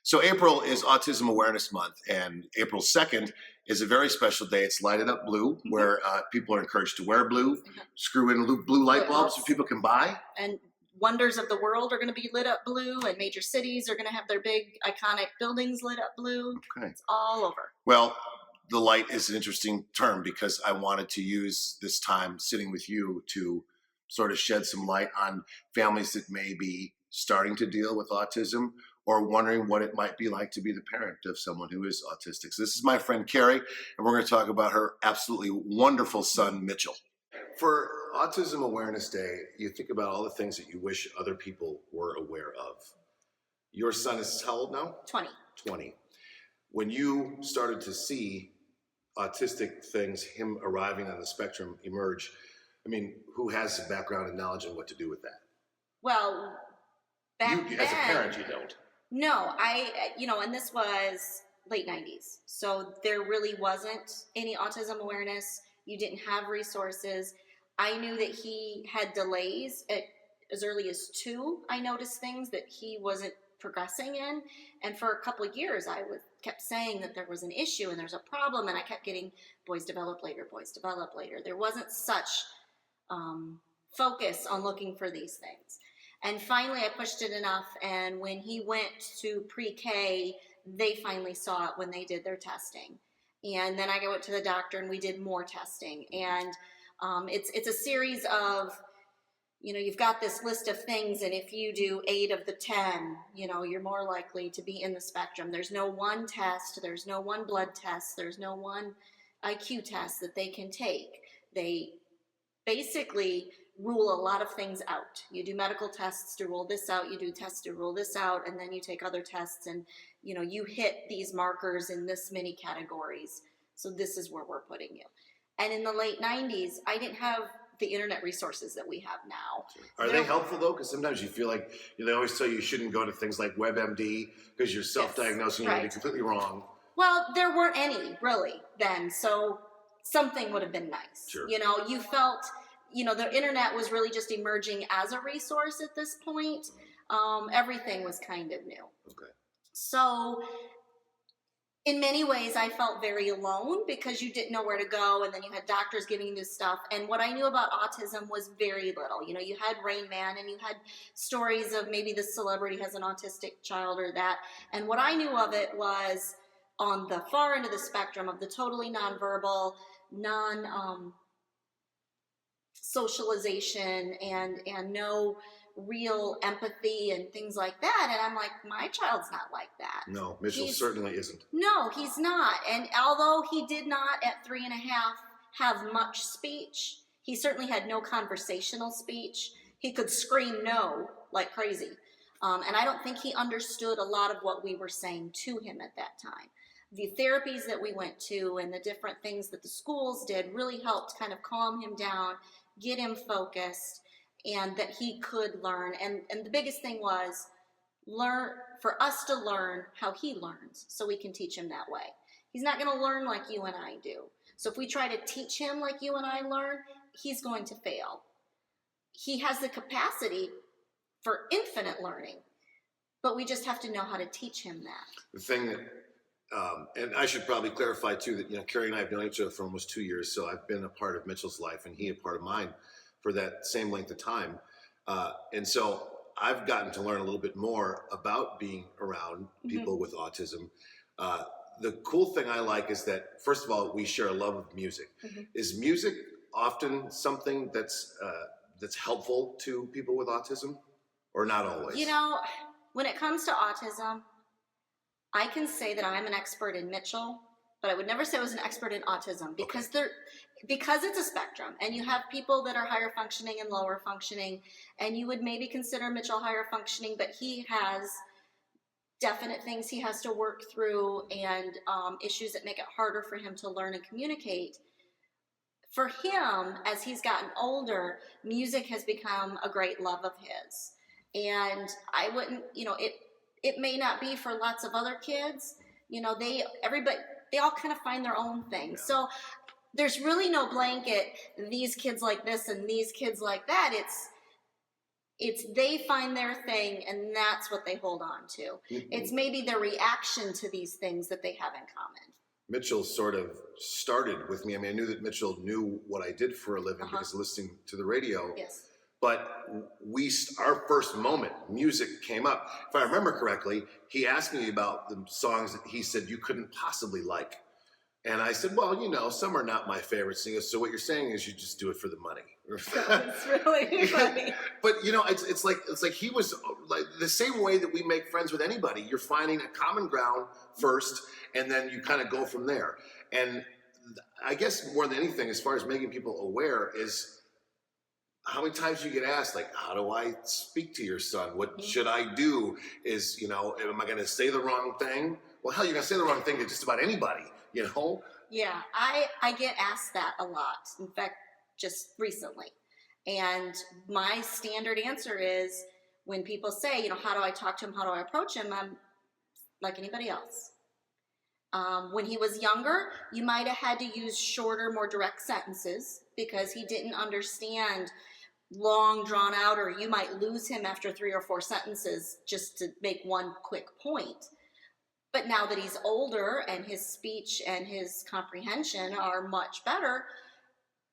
So April is Autism Awareness Month, and April 2nd is a very special day. It's Light It Up Blue, where people are encouraged to wear blue, screw in blue light bulbs that people can buy. And wonders of the world are going to be lit up blue, and major cities are going to have their big iconic buildings lit up blue. Okay. It's all over. Well, the light is an interesting term because I wanted to use this time sitting with you to sort of shed some light on families that may be starting to deal with autism or wondering what it might be like to be the parent of someone who is autistic. So this is my friend Kerry, and we're going to talk about her absolutely wonderful son, Mitchell. For Autism Awareness Day, you think about all the things that you wish other people were aware of. Your son is how old now? 20. 20. When you started to see autistic things, him arriving on the spectrum emerge, I mean, who has the background and knowledge on what to do with that? Well, back then, as a parent, you don't. No, and this was late 90s. So there really wasn't any autism awareness. You didn't have resources. I knew that he had delays at as early as 2. I noticed things that he wasn't progressing in. And for a couple of years, I kept saying that there was an issue and there's a problem. And I kept getting boys develop later, boys develop later. There wasn't such focus on looking for these things. And finally, I pushed it enough, and when he went to pre-K, they finally saw it when they did their testing. And then I went to the doctor, and we did more testing. And it's a series of, you've got this list of things, and if you do 8 of the 10, you're more likely to be in the spectrum. There's no one test, there's no one blood test, there's no one IQ test that they can take. They basically rule a lot of things out. You do medical tests to rule this out, you do tests to rule this out, and then you take other tests and you hit these markers in this many categories. So this is where we're putting you. And in the late 90s, I didn't have the internet resources that we have now. Are they helpful though? Because sometimes you feel like they always tell you shouldn't go to things like WebMD because you're self-diagnosing and you're completely wrong. Well, there weren't any really then, so something would have been nice. Sure. You felt the internet was really just emerging as a resource at this point. Everything was kind of new. Okay. So in many ways, I felt very alone because you didn't know where to go, and then you had doctors giving you this stuff. And what I knew about autism was very little. You had Rain Man, and you had stories of maybe this celebrity has an autistic child or that. And what I knew of it was on the far end of the spectrum of the totally nonverbal, socialization and no real empathy and things like that. And I'm like, my child's not like that. No, Mitchell certainly isn't. No, he's not. And although he did not at 3.5 have much speech, he certainly had no conversational speech. He could scream no like crazy. And I don't think he understood a lot of what we were saying to him at that time. The therapies that we went to and the different things that the schools did really helped kind of calm him down, get him focused, and that he could learn. And the biggest thing was for us to learn how he learns so we can teach him that way. He's not going to learn like you and I do. So if we try to teach him like you and I learn, he's going to fail. He has the capacity for infinite learning, but we just have to know how to teach him that. The thing that and I should probably clarify too that Kerry and I have known each other for almost 2 years, so I've been a part of Mitchell's life and he a part of mine for that same length of time, and so I've gotten to learn a little bit more about being around people with autism. The cool thing I like is that first of all we share a love of music. Is music often something that's helpful to people with autism, or not always? When it comes to autism, I can say that I'm an expert in Mitchell, but I would never say I was an expert in autism because because it's a spectrum, and you have people that are higher functioning and lower functioning, and you would maybe consider Mitchell higher functioning, but he has definite things he has to work through and issues that make it harder for him to learn and communicate. For him, as he's gotten older, music has become a great love of his, and I wouldn't, it may not be for lots of other kids. They all kind of find their own thing. Yeah. So there's really no blanket, these kids like this and these kids like that. it's they find their thing and that's what they hold on to. It's maybe their reaction to these things that they have in common. Mitchell sort of started with me. I mean, I knew that Mitchell knew what I did for a living because of listening to the radio. Yes. But our first moment, music came up. If I remember correctly, he asked me about the songs that he said you couldn't possibly like. And I said, well, you know, some are not my favorite singers. So what you're saying is you just do it for the money. It's really funny. But you know, it's like he was like the same way that we make friends with anybody. You're finding a common ground first, and then you kind of go from there. And I guess more than anything, as far as making people aware, is how many times you get asked, like, how do I speak to your son? What should I do? Is, you know, am I going to say the wrong thing? Well, hell, you're going to say the wrong thing to just about anybody, you know? Yeah, I get asked that a lot. In fact, just recently. And my standard answer is when people say, you know, how do I talk to him? How do I approach him? I'm like anybody else. When he was younger, you might have had to use shorter, more direct sentences because he didn't understand long, drawn out, or you might lose him after 3 or 4 sentences just to make one quick point. But now that he's older and his speech and his comprehension are much better,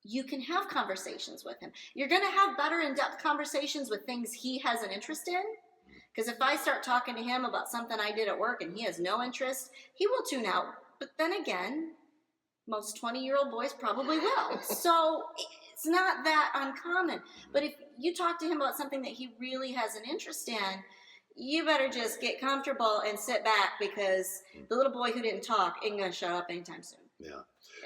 you can have conversations with him. You're going to have better in-depth conversations with things he has an interest in. Because if I start talking to him about something I did at work and he has no interest, he will tune out. But then again, most 20-year-old boys probably will. So it's not that uncommon. But if you talk to him about something that he really has an interest in, you better just get comfortable and sit back because the little boy who didn't talk ain't going to shut up anytime soon. Yeah.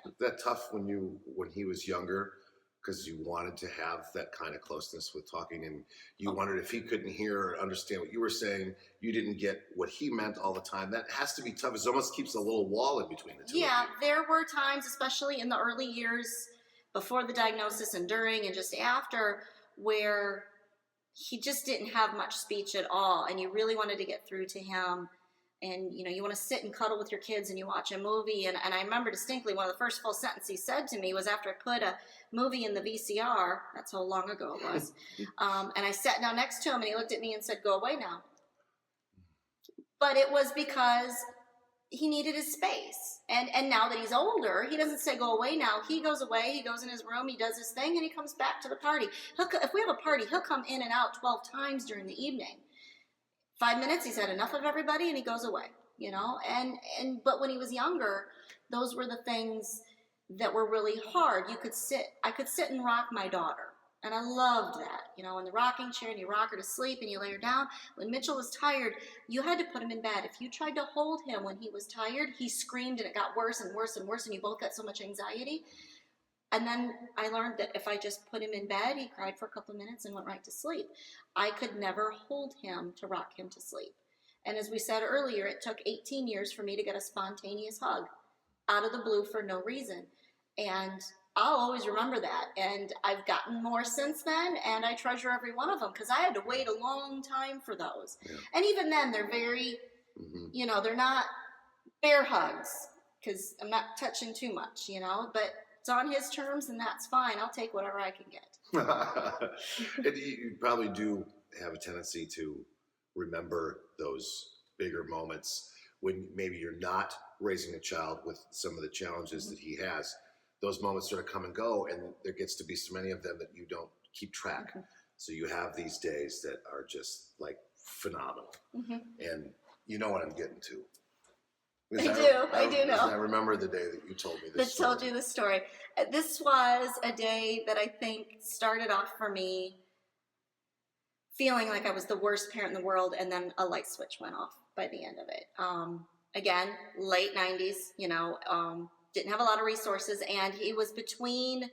Was that tough when he was younger? Because you wanted to have that kind of closeness with talking, and you wondered if he couldn't hear or understand what you were saying, you didn't get what he meant all the time. That has to be tough. It almost keeps a little wall in between the two. Yeah, there were times, especially in the early years before the diagnosis and during and just after, where he just didn't have much speech at all, and you really wanted to get through to him. And, you know, you want to sit and cuddle with your kids and you watch a movie. And I remember distinctly one of the first full sentences he said to me was after I put a movie in the VCR. That's how long ago it was. And I sat down next to him and he looked at me and said, "Go away now." But it was because he needed his space. And now that he's older, he doesn't say go away now. He goes away, he goes in his room, he does his thing, and he comes back to the party. If we have a party, he'll come in and out 12 times during the evening. 5 minutes, he's had enough of everybody, and he goes away, you know? But when he was younger, those were the things that were really hard. I could sit and rock my daughter, and I loved that, you know, in the rocking chair, and you rock her to sleep, and you lay her down. When Mitchell was tired, you had to put him in bed. If you tried to hold him when he was tired, he screamed, and it got worse and worse and worse, and you both got so much anxiety. And then I learned that if I just put him in bed, he cried for a couple of minutes and went right to sleep. I could never hold him to rock him to sleep. And as we said earlier, it took 18 years for me to get a spontaneous hug out of the blue for no reason. And I'll always remember that. And I've gotten more since then, and I treasure every one of them because I had to wait a long time for those. Yeah. And even then, they're very, you know, they're not bear hugs because I'm not touching too much, you know, but it's on his terms, and that's fine. I'll take whatever I can get. And you probably do have a tendency to remember those bigger moments when maybe you're not raising a child with some of the challenges that he has. Those moments sort of come and go, and there gets to be so many of them that you don't keep track. So you have these days that are just like phenomenal. And you know what I'm getting to. I do know. I remember the day that you told me this story. Told you the story. This was a day that I think started off for me feeling like I was the worst parent in the world, and then a light switch went off by the end of it. Again, late 90s, you know, didn't have a lot of resources, and he was between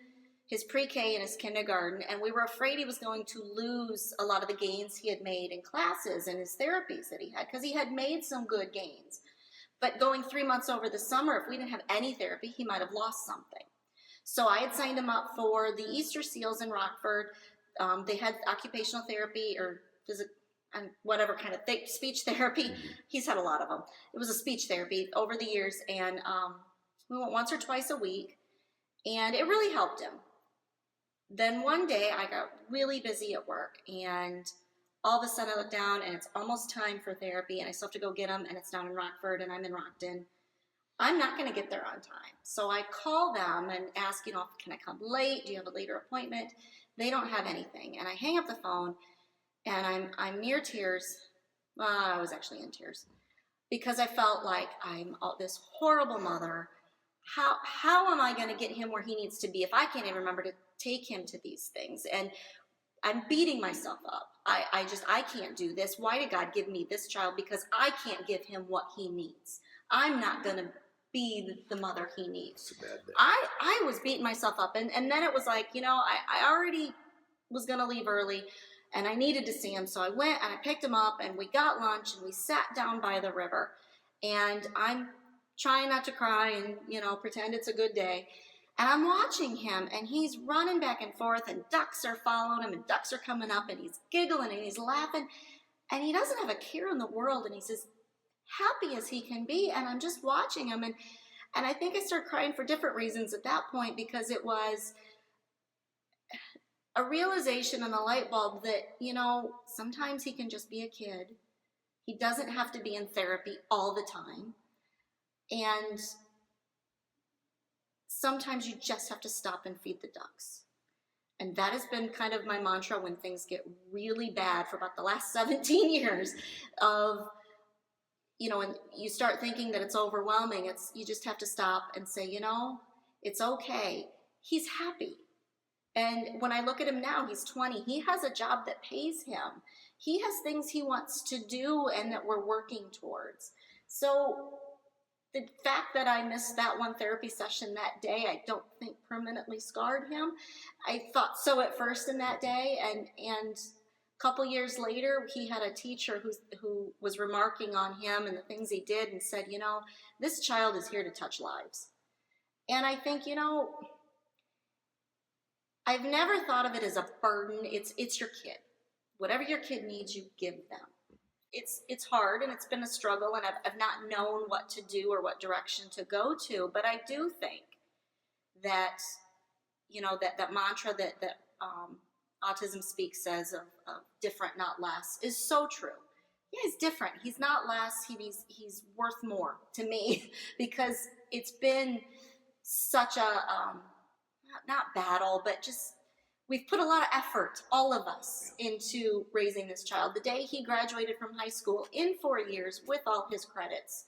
his pre-K and his kindergarten, and we were afraid he was going to lose a lot of the gains he had made in classes and his therapies that he had, because he had made some good gains. But going 3 months over the summer, if we didn't have any therapy, he might have lost something. So I had signed him up for the Easter Seals in Rockford. They had occupational therapy or whatever kind of speech therapy. He's had a lot of them. It was a speech therapy over the years, and we went once or twice a week, and it really helped him. Then one day I got really busy at work, and all of a sudden I look down and it's almost time for therapy, and I still have to go get him, and it's down in Rockford and I'm in Rockton. I'm not going to get there on time. So I call them and ask, can I come late? Do you have a later appointment? They don't have anything. And I hang up the phone, and I'm near tears. Well, I was actually in tears because I felt like I'm this horrible mother. How am I going to get him where he needs to be if I can't even remember to take him to these things? And I'm beating myself up. I can't do this. Why did God give me this child? Because I can't give him what he needs. I'm not going to be the mother he needs. It's a bad day. I was beating myself up. And then it was like, I already was going to leave early and I needed to see him. So I went and I picked him up and we got lunch and we sat down by the river. And I'm trying not to cry and, pretend it's a good day. And I'm watching him, and he's running back and forth, and ducks are following him, and ducks are coming up, and he's giggling, and he's laughing, and he doesn't have a care in the world, and he's as happy as he can be, and I'm just watching him, and I think I started crying for different reasons at that point, because it was a realization and a light bulb that, sometimes he can just be a kid. He doesn't have to be in therapy all the time, and sometimes you just have to stop and feed the ducks. And that has been kind of my mantra when things get really bad for about the last 17 years of, and you start thinking that it's overwhelming. You just have to stop and say, it's okay. He's happy. And when I look at him now, he's 20. He has a job that pays him. He has things he wants to do and that we're working towards. So the fact that I missed that one therapy session that day, I don't think permanently scarred him. I thought so at first in that day, and a couple years later, he had a teacher who was remarking on him and the things he did and said, this child is here to touch lives. And I think, I've never thought of it as a burden. It's your kid. Whatever your kid needs, you give them. It's hard and it's been a struggle, and I've not known what to do or what direction to go to, but I do think that, that mantra that Autism Speaks says of different, not less, is so true. Yeah, he's different. He's not less. He's worth more to me because it's been such a, not battle, but just we've put a lot of effort, all of us, into raising this child. The day he graduated from high school in 4 years with all his credits,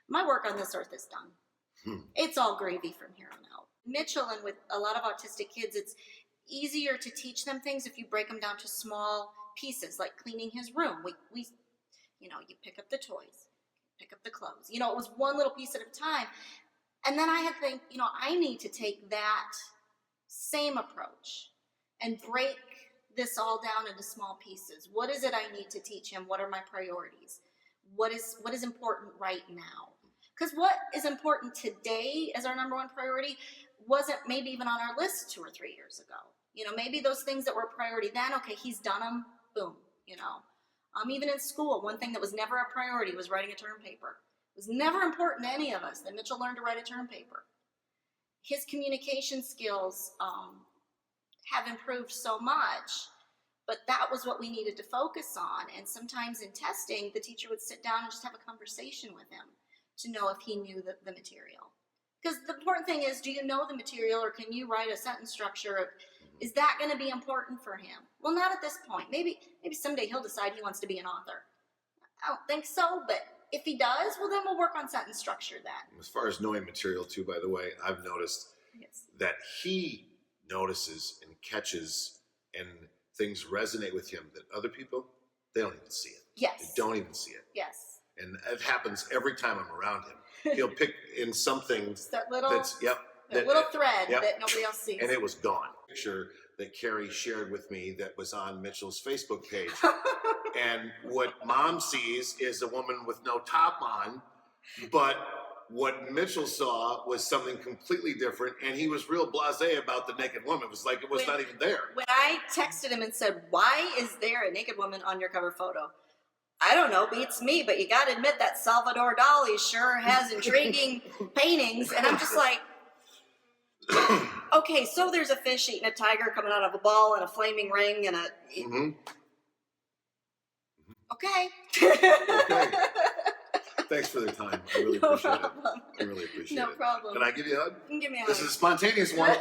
my work on this earth is done. It's all gravy from here on out. Mitchell, and with a lot of autistic kids, it's easier to teach them things if you break them down to small pieces, like cleaning his room. We you pick up the toys, pick up the clothes. It was one little piece at a time. And then I had to think, I need to take that same approach and break this all down into small pieces. What is it I need to teach him? What are my priorities? What is important right now? Because what is important today as our number one priority wasn't maybe even on our list 2 or 3 years ago. Maybe those things that were a priority then, okay, he's done them, boom, Even in school, one thing that was never a priority was writing a term paper. It was never important to any of us that Mitchell learned to write a term paper. His communication skills, have improved so much, but that was what we needed to focus on. And sometimes in testing, the teacher would sit down and just have a conversation with him to know if he knew the material. Because the important thing is, do you know the material, or can you write a sentence structure? Is that going to be important for him? Well, not at this point. Maybe someday he'll decide he wants to be an author. I don't think so, but if he does, well, then we'll work on sentence structure then. As far as knowing material too, by the way, I've noticed that he notices and catches, and things resonate with him that other people, they don't even see it. Yes. They don't even see it. Yes. And it happens every time I'm around him. He'll pick in something that little thread that nobody else sees. And it was gone. Picture that Kerry shared with me that was on Mitchell's Facebook page. And what mom sees is a woman with no top on, but what Mitchell saw was something completely different, and he was real blasé about the naked woman. It was like it was not even there. When I texted him and said, "Why is there a naked woman on your cover photo?" I don't know, beats me, but you got to admit that Salvador Dali sure has intriguing paintings. And I'm just like, Okay, so there's a fish eating a tiger coming out of a ball and a flaming ring and a. Mm-hmm. Okay. Okay. Thanks for their time. I really No appreciate problem. it. I really appreciate No it. problem. Can I give you a hug? You can give me a hug. This is a spontaneous one.